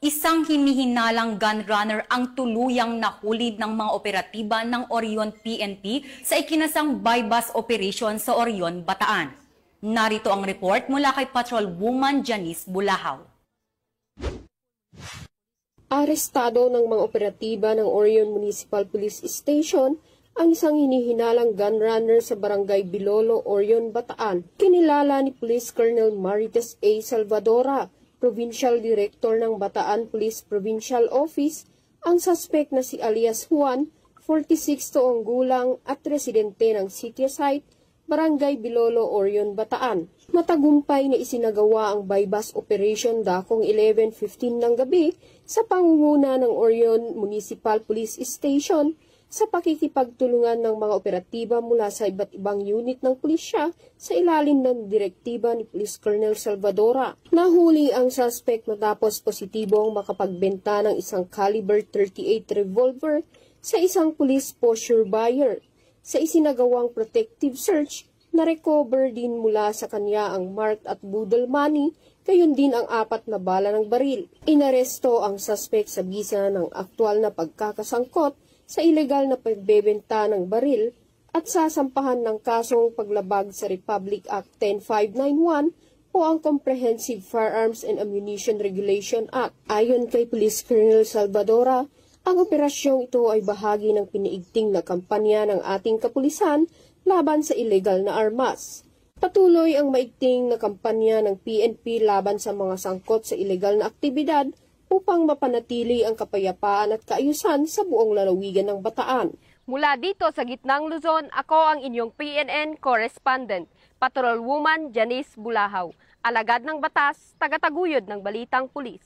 Isang hinihinalang gun runner ang tuluyang nahuli ng mga operatiba ng Orion PNP sa ikinasang buy-bust operation sa Orion, Bataan. Narito ang report mula kay Patrolwoman Janice Bulahaw. Arestado ng mga operatiba ng Orion Municipal Police Station ang isang hinihinalang gun runner sa Barangay Bilolo, Orion, Bataan. Kinilala ni Police Colonel Marites A. Salvadora, Provincial Director ng Bataan Police Provincial Office, ang suspect na si alias Juan, 46 taong gulang at residente ng City Site, Barangay Bilolo, Orion, Bataan. Matagumpay na isinagawa ang buy-bust operation dakong 11:15 ng gabi sa pangunguna ng Orion Municipal Police Station sa pakikipagtulungan ng mga operatiba mula sa iba't ibang unit ng pulisya sa ilalim ng direktiba ni Police Colonel Salvadora. Nahuli ang suspect matapos positibong makapagbenta ng isang caliber .38 revolver sa isang police posture buyer. Sa isinagawang protective search, na-recover din mula sa kanya ang marked at budol money, gayon din ang 4 na bala ng baril. Inaresto ang suspect sa bisa ng aktwal na pagkakasangkot sa ilegal na pagbebenta ng baril at sasampahan ng kasong paglabag sa Republic Act 10591 o ang Comprehensive Firearms and Ammunition Regulation Act. Ayon kay Police Colonel Salvadora, ang operasyong ito ay bahagi ng piniigting na kampanya ng ating kapulisan laban sa ilegal na armas. Patuloy ang maigting na kampanya ng PNP laban sa mga sangkot sa ilegal na aktibidad upang mapanatili ang kapayapaan at kaayusan sa buong lalawigan ng Bataan. Mula dito sa gitnang Luzon, ako ang inyong PNN correspondent, Patrolwoman Janice Bulahaw, alagad ng batas, tagataguyod ng Balitang Pulis.